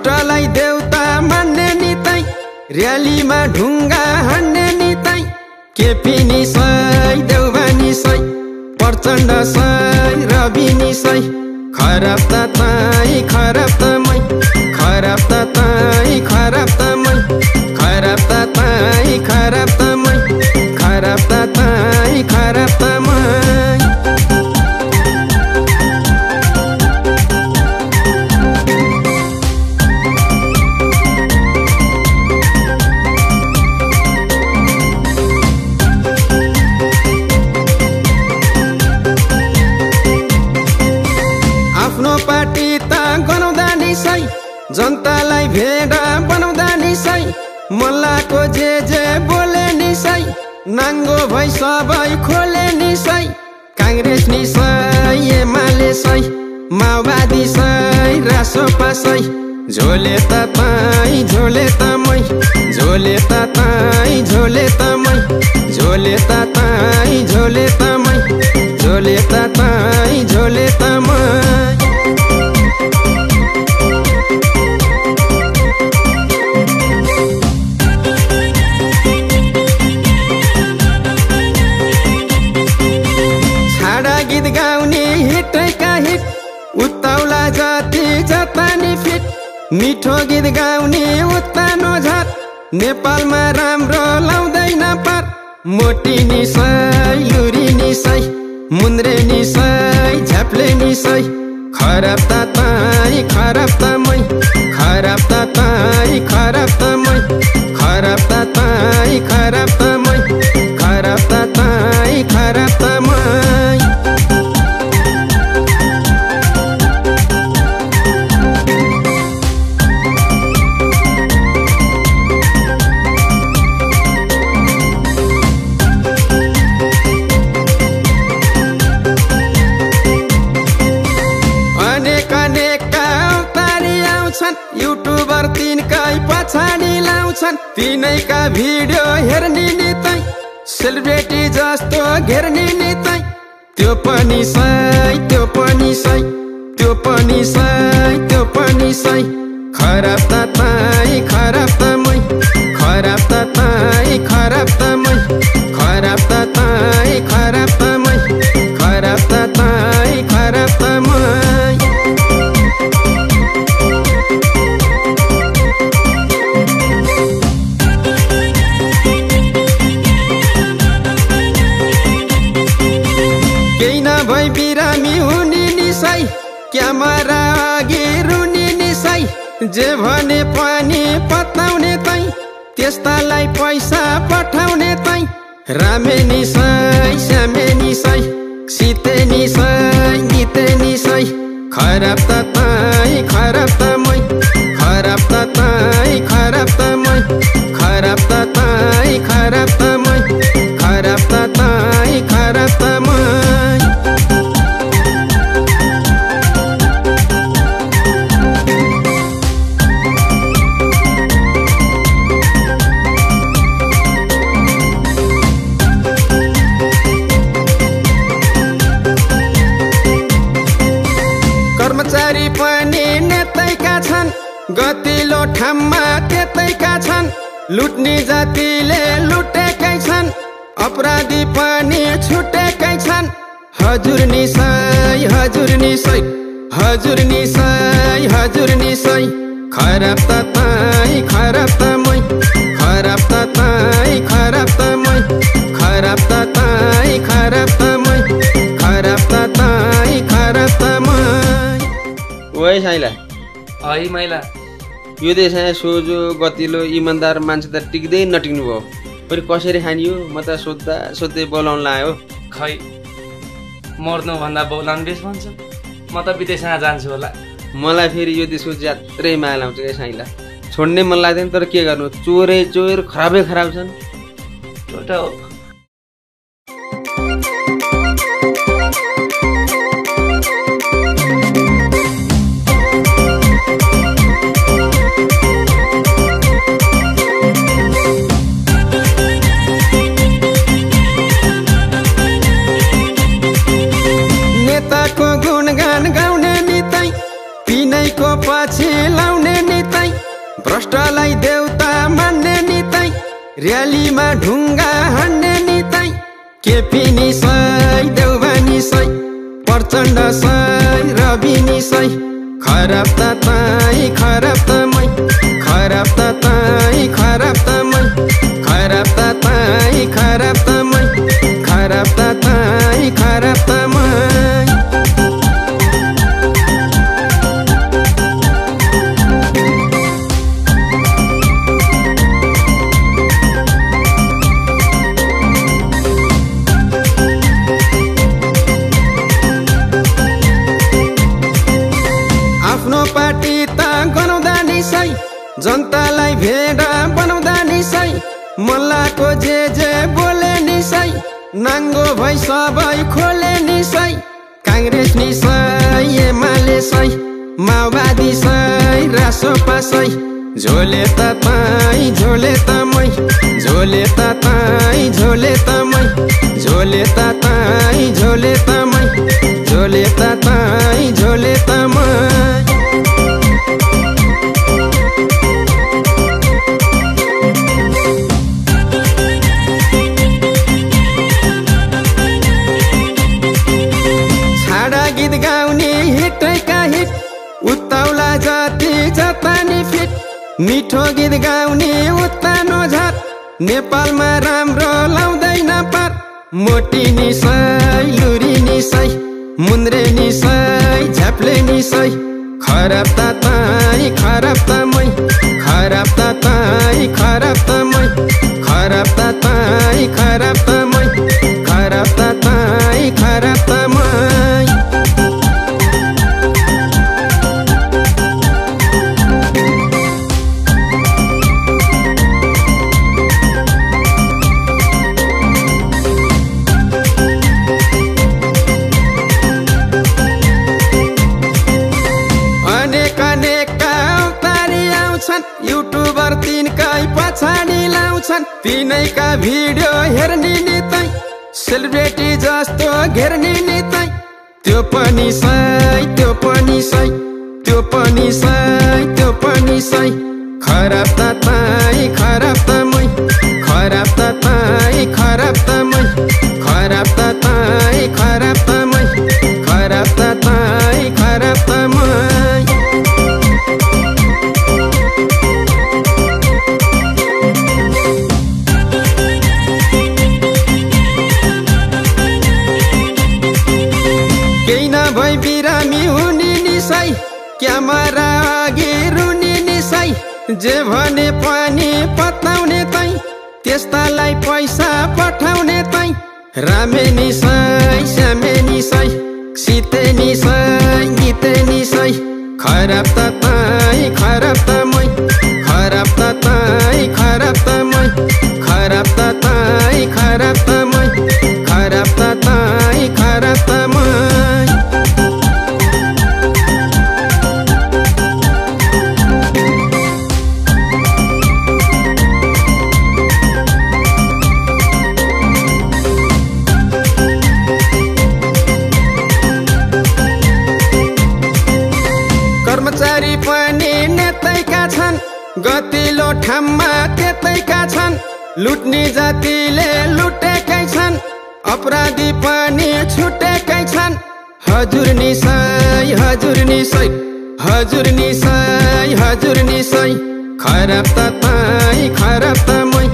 भोटलाई देउता मान्ने नितै र्यालीमा ढुङ्गा हान्ने नितै केपी निसै देउबा निसै प्रचण्ड सै रवि निसै खराब त तै खराब त मै खराब त तै खराब त मै खराब त तै खराब त मै खराब त तै खराब त मै पार्टी त गनाउँदा निसै जनतालाई भेडा बनाउँदा निसै मल्लाको जे बोले निसै नाङ्गो भई सबै खोले निसै काङ्ग्रेस निसै एमाले सै माओवादी सै रासोपा सै झोले त तै झोले त मै झोले त तै झोले त मै झोले त तै झोले त मै झोले त तै झोले त मै गीत गाउने हिटैका हिट उत्ताउला जाति जतानी फिट मिठो गीत गाउने उत्तानो झट नेपालमा राम्रो लाउँदैन पार मोटी निसै लुरी निसै मुन्द्रे निसै झ्याप्ले निसै खराब त तै खराब त मै खराब त तै खराब त मै खराब त तै खराब त मै खराब त तै खराब त मै युट्युबर तिनकै पछाडि लाउँछन् तिनैका भिडियो हेर्ने नितै सेलिब्रेटी जस्तो घेर्ने नितै त्यो पनि सै त्यो पनि सै त्यो पनि सै त्यो पनि सै खराब त तै खराब त मै खराब त तै खराब त मै खराब त तै खराब त मै खराब त तै खराब त मै भई बिरामी हुने निसै क्यामेरा अघि रुने निसै जे भने पनि पत्याउने तै त्यस्तालाई पैसा पठाउने तै रामे निसै श्यामे निसै सीते निसै गीते निसै खराब त तै खराब त मै खराब त तै खराब त मै खराब त तै खराब त मै खराब त तै खराब त मै कर्मचारी पनि नेतैका छन् गतिलो ठाममा त्यतैका छन् लुट्ने जातिले लुटेकै छन् अपराधी पनि छुटेकै छन् हजुर निसै हजुर निसै हजुर निसै हजुर निसै खराब त तै खराब त मै खराब त तै खराब त मै खराब त तै खराब त मै खराब त तै खराब त मै ओइ साइला है मैला यो देश सोझो गतिलो इमान्दार मान्छे त टिक्दै नटिक्नु भयो फेरि कसरी खानियो म त सोध्दै बोलाउन लाग्यो खै मर्नुभन्दा बोलाउनु बेस भन्छ म त विदेशमा जान्छु होला मलाई फेरि यो देशको ज्यात्रै माया लाउँछ क्या साइला छोड्नै मन लाग्दैन तर के गर्नु चोरै चोर खराबै खराब छन् एउटा हो नेताको गुणगान गाउने नितै तिनैको पछि लाउने नितै भ्रष्टलाई देउता मान्ने नितै र्यालीमा ढुङ्गा हान्ने नितै केपी निसै देउबा निसै प्रचण्ड सै रवि निसै खराब त तै खराब त मै खराब त तै खराब त मै खराब त तै खराब त मै खराब त तै खराब त मै जनतालाई भेडा बनाउँदा निसै मल्लाको जे बोले निसै नाङ्गो भई सबै खोले निसै काङ्ग्रेस निसै एमाले सै माओवादी सै रासोपा सै झोले त तै झोले त मै झोले त तै झोले त मै झोले त तै झोले त मै झोले त तै झोले त मै उत्ताउला जाति जतानी फिट मिठो गीत गाउने उत्तानो झाट नेपालमा राम्रो लाउँदैन पार मोटी निसै लुरी निसै मुन्द्रे निसै झ्याप्ले निसै खराब त तै खराब त मै खराब त तै खराब त मै खराब त तै खराब त मै खराब त तै खराब त मै युट्युबर तिनकै पछाडि लाउँछन् तिनैका भिडियो हेर्ने नितै सेलिब्रेटी जस्तो घेर्ने नितै त्यो पनि सै त्यो पनि सै त्यो पनि सै त्यो पनि सै खराब त तै खराब त मै खराब त तै खराब त मै खराब त तै खराब त मै खराब त तै खराब त मै क्यामेरा अघि रुनी निसै जे भने पनि पत्ताउने तै त्यस्तालाई पैसा पठाउने तै रामे निसै श्यामे निसै सीते निसै गीते निसै खराब त तै खराब त मै खराब त तै खराब त मै खराब त तै खराब त मै खराब त तै खराब त मै कर्मचारी पनि नेतैका छन् गतिलो ठाममा त्यतैका छन् लुट्ने जातिले लुटेकै छन् अपराधी पनि छुटेकै छन् हजुर निसै हजुर निसै हजुर निसै हजुर निसै खराब त तै खराब त मै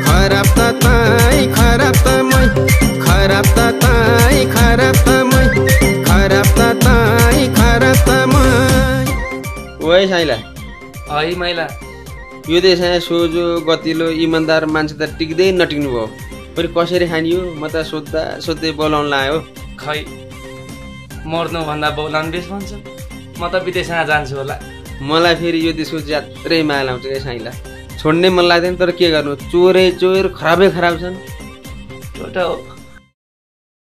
खराब त तै खराब त मै खराब त तै खराब त मै खराब त तै खराब त मै ओए साइला है मैला यो देश सोझो गतिलो इमान्दार मान्छे त टिक्दै नटिक्नु भयो फेरि कसरी खानियो म त सोध्दै बोलाउन लाग्यो खै मर्नुभन्दा बोलाउनु बेस भन्छ म त विदेशमा जान्छु होला मलाई फेरि यो देशको ज्यात्रै माया लाउँछ क्या साइला छोड्नै मन लाग्दैन तर के गर्नु चोरै चोर खराबै खराब छन् एउटा